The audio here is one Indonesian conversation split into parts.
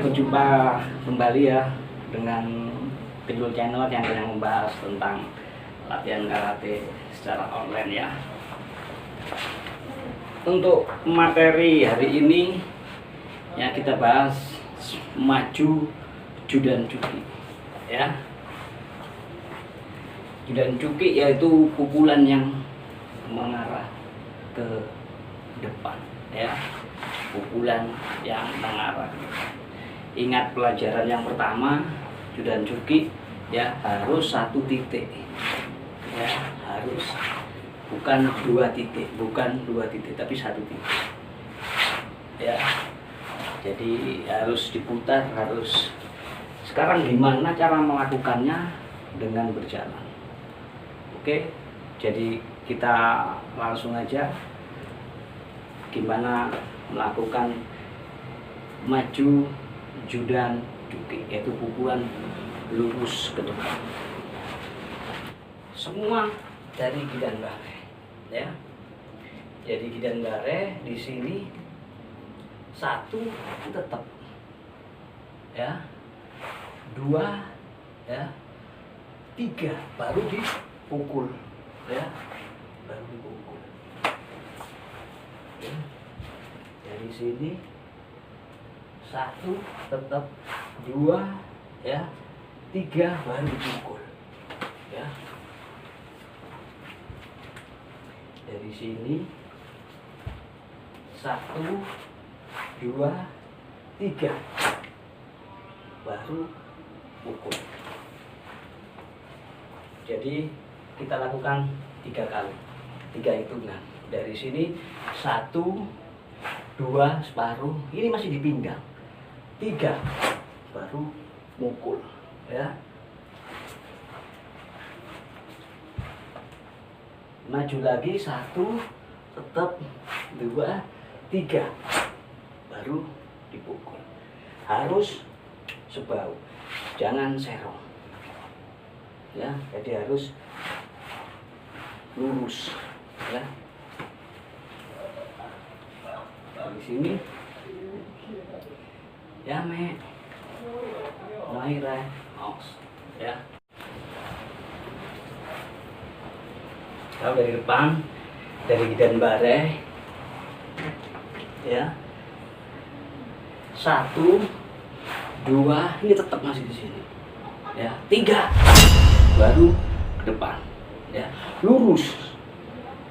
berjumpa kembali ya dengan Pinjul Channel yang membahas tentang latihan karate secara online ya. Untuk materi hari ini yang kita bahas maju judan cuki ya. Judan cuki yaitu pukulan yang mengarah ke depan ya, pukulan yang mengarah. Ingat pelajaran yang pertama, judan cuki ya harus satu titik ya, harus bukan dua titik tapi satu titik ya. Jadi harus diputar, harus. Sekarang gimana cara melakukannya? Dengan berjalan. Oke, jadi kita langsung aja gimana melakukan maju judan cuki, yaitu pukulan lurus ke depan. Semua dari gidan bare ya. Jadi gidan bare di sini satu tetap ya, dua ya, tiga baru dipukul ya, baru dipukul ya. Dari sini satu tetap, dua ya, tiga baru dipukul ya. Dari sini satu, dua, tiga baru pukul. Jadi kita lakukan 3 kali, 3 hitungan. Dari sini 1, 2 separuh, ini masih di pinggang, 3 baru mukul ya. Maju lagi 1 tetap, 2, 3 baru dipukul. Harus sebahu, jangan serong ya, jadi harus lurus ya. Di sini ya me naira aus ya. Kalau dari depan, dari gidan bare ya, 1, 2, ini tetap masih di sini ya, 3 baru ke depan ya, lurus.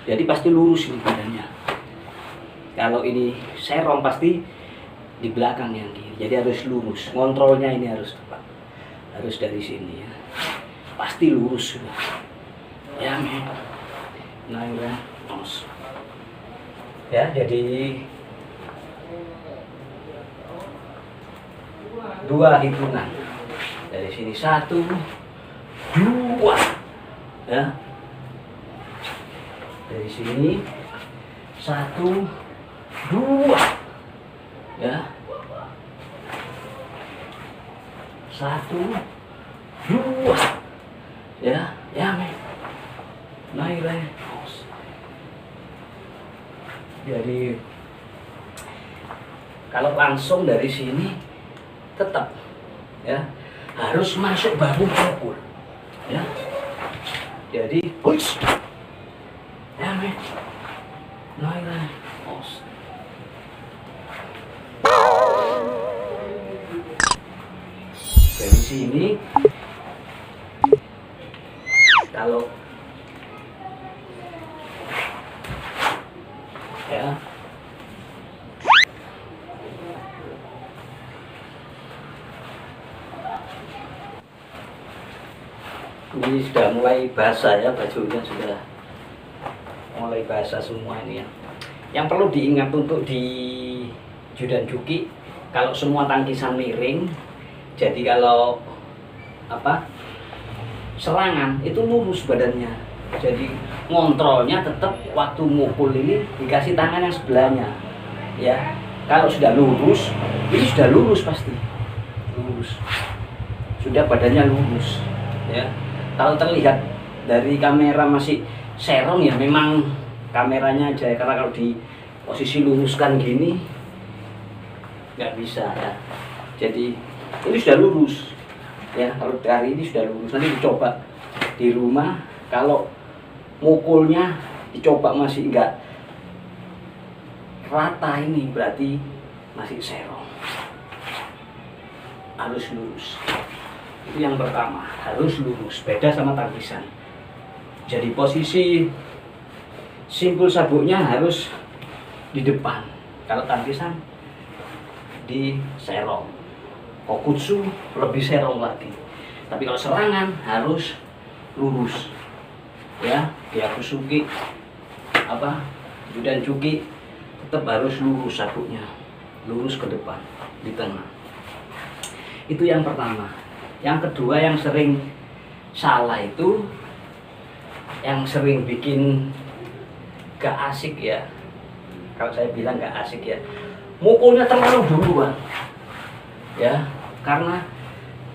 Jadi pasti lurus ini badannya. Kalau ini serong pasti di belakang yang kiri, jadi harus lurus. Kontrolnya ini harus tepat, harus dari sini ya, pasti lurus ya. Nah ya, jadi 2 hitungan. Dari sini 1, 2 ya. Dari sini 1, 2 ya. 1, 2 ya. Ya men. Naik. Jadi kalau langsung dari sini tetap ya harus masuk bahu pukul ya. Jadi push ya men, naik os. Dari sini kalau ya ini sudah mulai basah ya, bajunya sudah mulai basah semua ini ya. Yang perlu diingat untuk di judan cuki, kalau semua tangkisan miring, jadi kalau apa serangan itu lurus badannya. Jadi ngontrolnya tetap waktu mukul ini dikasih tangan yang sebelahnya ya. Kalau sudah lurus, ini sudah lurus, pasti lurus, sudah badannya lurus ya. Kalau terlihat dari kamera masih serong ya memang kameranya aja ya, karena kalau di posisi luruskan gini nggak bisa ya. Jadi ini sudah lurus ya, kalau dari ini sudah lurus. Nanti dicoba di rumah, kalau mukulnya dicoba masih enggak rata, ini berarti masih serong, harus lurus. Itu yang pertama, harus lurus, beda sama tangkisan. Jadi posisi simpul sabuknya harus di depan, kalau tangkisan di serong. Kokutsu lebih serong lagi, tapi kalau serangan harus lurus ya. Hyakusuki Judan Juki tetap harus lurus sabuknya, lurus ke depan, di tengah. Itu yang pertama. Yang kedua yang sering salah itu, yang sering bikin gak asik ya, kalau saya bilang gak asik ya, mukulnya terlalu duluan ya, karena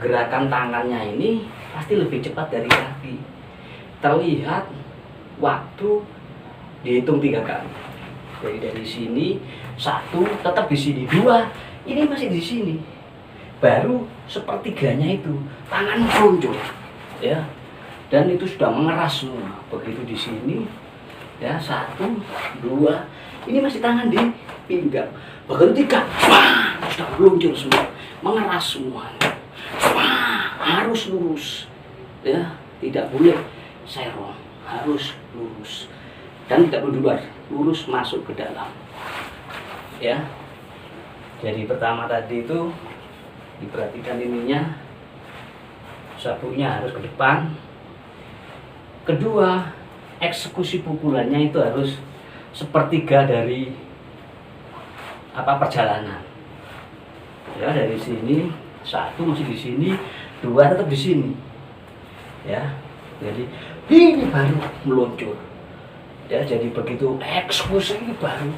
gerakan tangannya ini pasti lebih cepat dari kaki. Terlihat waktu dihitung 3 kali. Jadi dari sini 1, tetap di sini 2, ini masih di sini. Baru sepertiganya itu tangan meluncur ya, dan itu sudah mengeras semua. Begitu di sini ya, 1, 2, ini masih tangan di pinggang. Begitu 3, sudah meluncur semua, mengeras semua. Harus lurus ya, tidak boleh serong, harus lurus, dan tidak boleh luar, lurus masuk ke dalam ya. Jadi pertama tadi itu diperhatikan ininya, sabuknya harus ke depan. Kedua, eksekusi pukulannya itu harus sepertiga dari perjalanan ya. Dari sini 1 masih di sini, 2 tetap di sini ya. Jadi ini baru meluncur ya. Jadi begitu eksekusi ini baru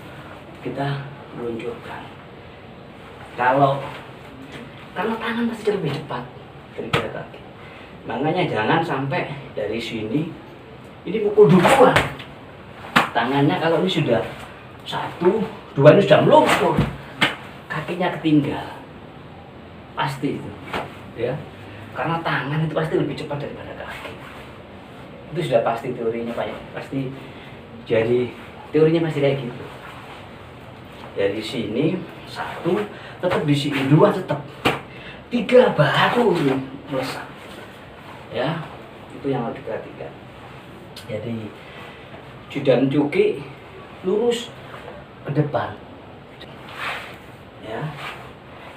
kita meluncurkan. Karena tangan pasti lebih cepat daripada kaki, makanya jangan sampai dari sini ini pukul duluan. Tangannya kalau ini sudah 1, 2 ini sudah meluncur, kakinya ketinggal pasti itu ya, karena tangan itu pasti lebih cepat daripada kaki. Itu sudah pasti teorinya Pak ya, pasti. Jadi teorinya masih kayak gitu. Dari sini 1, tetap di sini 2, tetap 3 baru melesat ya. Itu yang harus diperhatikan. Jadi Judan Juki lurus ke depan ya.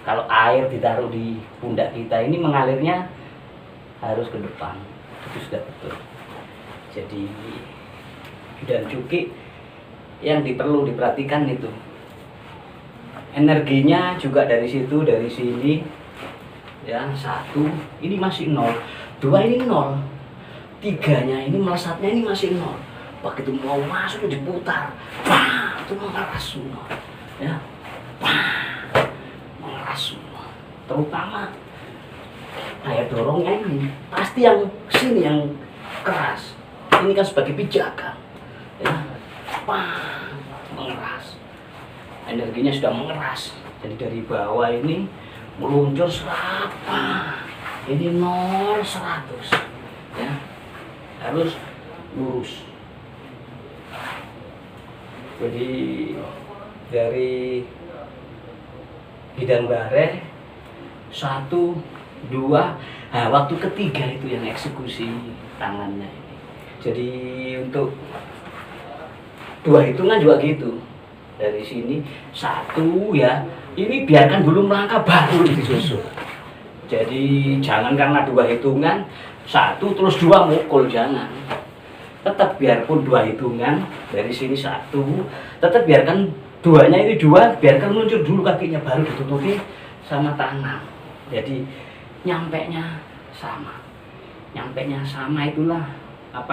Kalau air ditaruh di pundak kita ini mengalirnya harus ke depan, itu sudah betul. Jadi Judan Juki yang perlu diperhatikan itu energinya juga dari situ, dari sini ya. 1 ini masih 0, 2 ini 0, 3-nya ini melesatnya ini masih 0. Begitu mau masuk diputar, itu mengeras semua ya, mengeras semua. Terutama daya dorongnya ini pasti yang sini yang keras. Ini kan sebagai pijakan ya, mengeras, energinya sudah mengeras. Jadi dari bawah ini meluncur ini 0, 100 ya, harus lurus. Jadi dari Hidan Bare 1, 2, nah waktu ketiga itu yang eksekusi tangannya ini. Jadi untuk 2 hitungan juga gitu. Dari sini 1 ya, ini biarkan dulu melangkah baru disusul. Jadi jangan karena 2 hitungan 1 terus 2 mukul, jangan. Tetap biarpun 2 hitungan, dari sini 1, tetap biarkan 2-nya itu 2, biarkan meluncur dulu kakinya, baru ditutupi sama tangan. Jadi nyampenya sama, itulah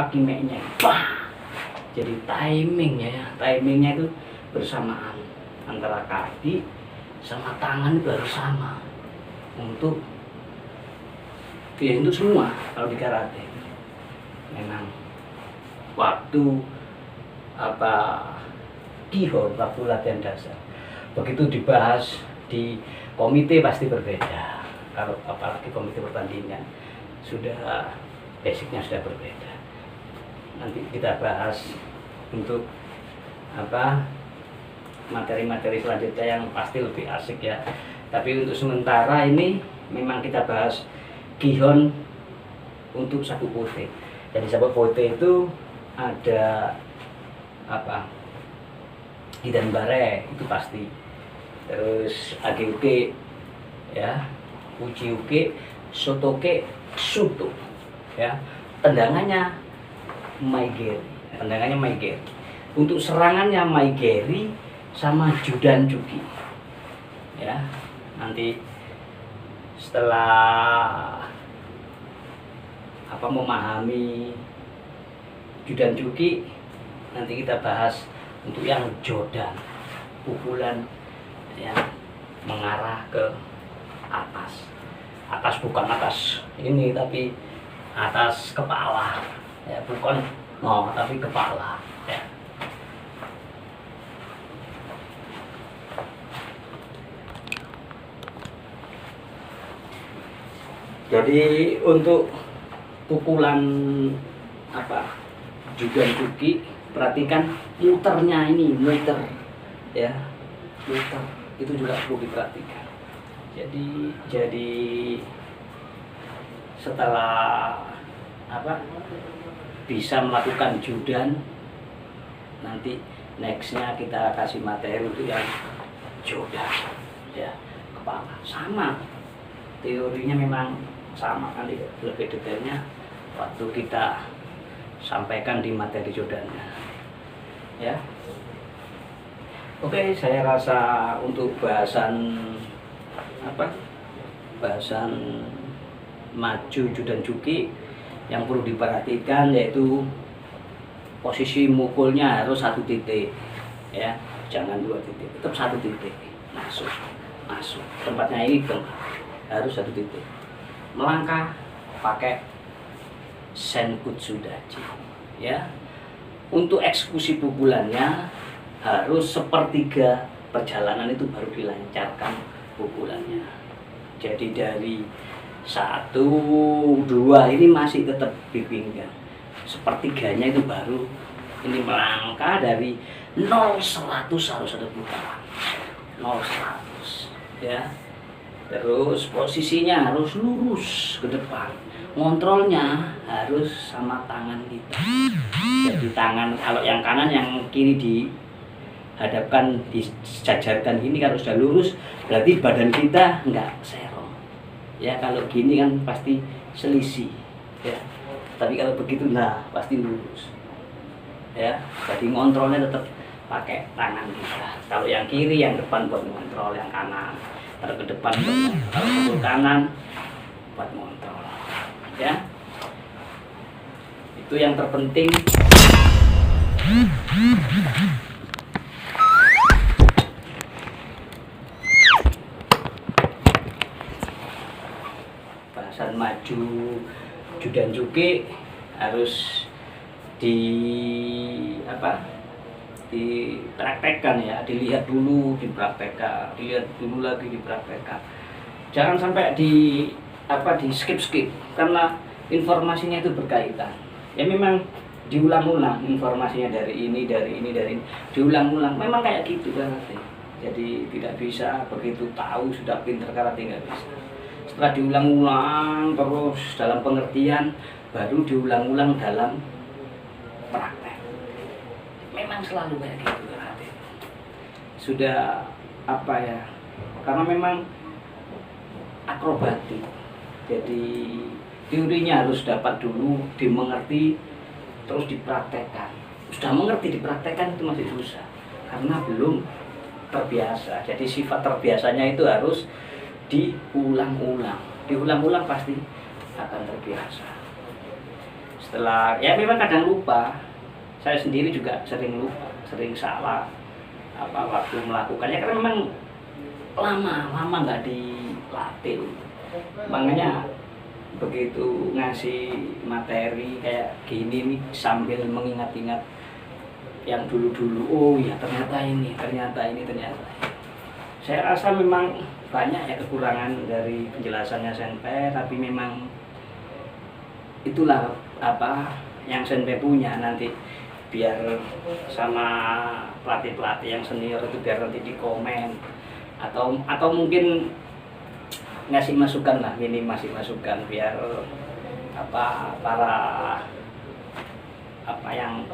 kimeknya. Jadi timingnya itu bersamaan antara kaki sama tangan, itu harus sama untuk semua. Kalau di karate memang waktu Kihon, waktu latihan dasar, begitu dibahas di komite pasti berbeda. Kalau apalagi komite pertandingan sudah basicnya sudah berbeda. Nanti kita bahas untuk materi-materi selanjutnya yang pasti lebih asik ya. Tapi untuk sementara ini memang kita bahas Gihon untuk sabuk putih. Jadi sabuk putih itu ada Hidan Bare itu pasti. Terus AGUK ya, UJUK, Sotoke, Suto ya. Tendangannya Maigeri. Untuk serangannya Maigeri sama Judan Juki. Ya. Nanti setelah memahami Judan Juki, nanti kita bahas untuk yang Jodan, pukulan yang mengarah ke atas bukan atas ini tapi atas kepala ya, bukan tapi kepala ya. Jadi untuk pukulan Judan Juki, perhatikan muternya ini, muter itu juga perlu diperhatikan. Jadi setelah bisa melakukan Judan, nanti nextnya kita kasih materi untuk yang Jodan ya, kepala. Sama teorinya memang sama kan, lebih detailnya waktu kita sampaikan di materi Jodannya ya. Oke, saya rasa untuk bahasan maju Judan Juki yang perlu diperhatikan yaitu posisi mukulnya harus 1 titik ya, jangan 2 titik, tetap 1 titik masuk tempatnya ini harus 1 titik. Melangkah pakai Senkutsudachi ya. Untuk eksekusi pukulannya harus sepertiga perjalanan itu baru dilancarkan pukulannya. Jadi dari 1, 2 ini masih tetap di pinggang, sepertiganya itu baru ini melangkah dari 0-100 harus ada putaran 0-100 ya. Terus posisinya harus lurus ke depan, ngontrolnya harus sama tangan kita. Jadi tangan kalau yang kanan yang kiri dihadapkan, dijajarkan gini, kalau sudah lurus berarti badan kita enggak serong ya. Kalau gini kan pasti selisih ya, tapi kalau begitu pasti lurus ya. Jadi ngontrolnya tetap pakai tangan kita. Kalau yang kiri, yang depan buat ngontrol, yang kanan kalau ke depan buat ngontrol, kalau pukul kanan buat ngontrol ya. Itu yang terpenting. Bahasan maju Judan Juki harus dipraktekkan ya, dilihat dulu, dipraktekkan, dilihat dulu lagi, dipraktekkan. Jangan sampai di skip karena informasinya itu berkaitan. Ya memang diulang-ulang informasinya, dari ini diulang-ulang. Memang kayak gitu karate. Jadi tidak bisa begitu tahu sudah pinter karate, nggak bisa. Setelah diulang-ulang terus dalam pengertian, baru diulang-ulang dalam praktek. Memang selalu kayak gitu karate. Sudah karena memang akrobatik. Jadi teorinya harus dapat dulu, dimengerti, terus dipraktekkan. Sudah mengerti, dipraktekkan itu masih susah karena belum terbiasa. Jadi sifat terbiasanya itu harus diulang-ulang pasti akan terbiasa. Setelah memang kadang lupa, saya sendiri juga sering lupa, sering salah waktu melakukannya karena memang lama nggak dilatih. Makanya begitu ngasih materi kayak gini nih sambil mengingat-ingat yang dulu-dulu, oh ya ternyata ini. Saya rasa memang banyak ya kekurangan dari penjelasannya Senpai, tapi memang itulah apa yang Senpai punya. Nanti biar sama pelatih-pelatih yang senior itu biar nanti di komen atau mungkin ngasih masukan lah, minim masih masukan biar apa para apa yang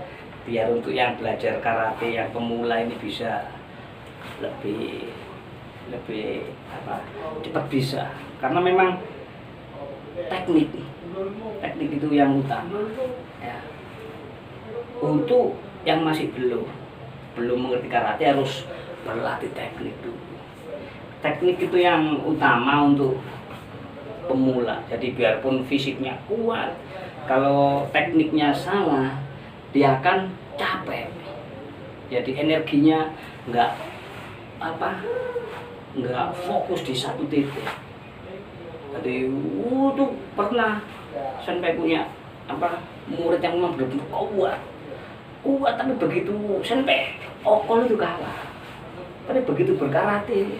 biar untuk yang belajar karate yang pemula ini bisa lebih apa cepat bisa, karena memang teknik itu yang utama ya. Untuk yang masih belum mengerti karate harus berlatih teknik dulu. Teknik itu yang utama untuk pemula. Jadi biarpun fisiknya kuat, kalau tekniknya salah dia akan capek. Jadi energinya nggak fokus di satu titik. Jadi tuh pernah Senpai punya murid yang memang benar-benar kuat, tapi begitu Senpai okol itu kalah. Tapi begitu berkarate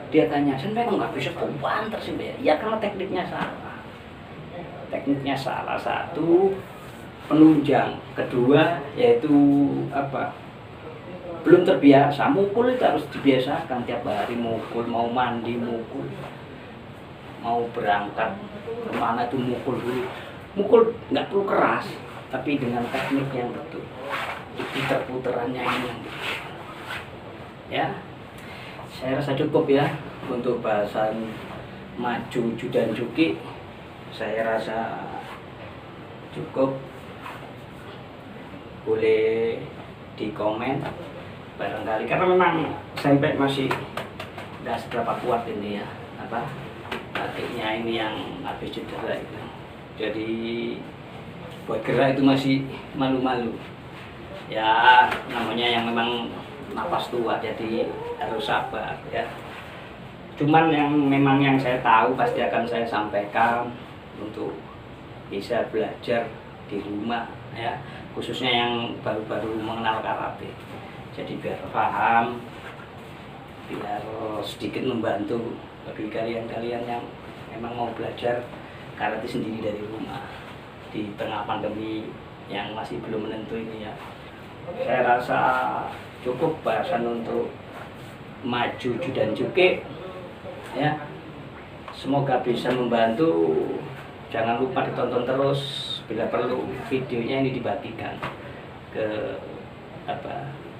dia tanya, Senpai kok nggak bisa banter Senpai? Ya karena tekniknya salah. Satu, penunjang. Kedua yaitu belum terbiasa. Mukul itu harus dibiasakan tiap hari mukul, mau mandi mukul, mau berangkat kemana itu mukul dulu. Mukul nggak perlu keras, tapi dengan teknik yang betul. Puter-puterannya ini yang betul. Ya, saya rasa cukup ya untuk bahasan maju Judan Juki. Saya rasa cukup. Boleh di komen barangkali, karena memang Senpai masih nggak seberapa kuat ini ya, latihnya ini yang habis cedera itu. Jadi buat gerak itu masih malu-malu ya, namanya yang memang napas tua, jadi harus sabar ya. Cuman yang saya tahu pasti akan saya sampaikan untuk bisa belajar di rumah ya, khususnya yang baru-baru mengenal karate. Jadi biar paham, biar sedikit membantu bagi kalian-kalian yang memang mau belajar karate sendiri dari rumah di tengah pandemi yang masih belum menentu ini ya. Saya rasa cukup bahasan untuk maju Judan Juki ya. Semoga bisa membantu. Jangan lupa ditonton terus, bila perlu videonya ini dibagikan ke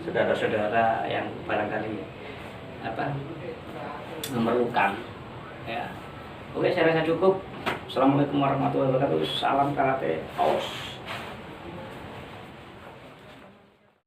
saudara-saudara yang barangkali memerlukan ya. Oke, saya rasa cukup. Assalamualaikum warahmatullahi wabarakatuh. Salam karate. Aus.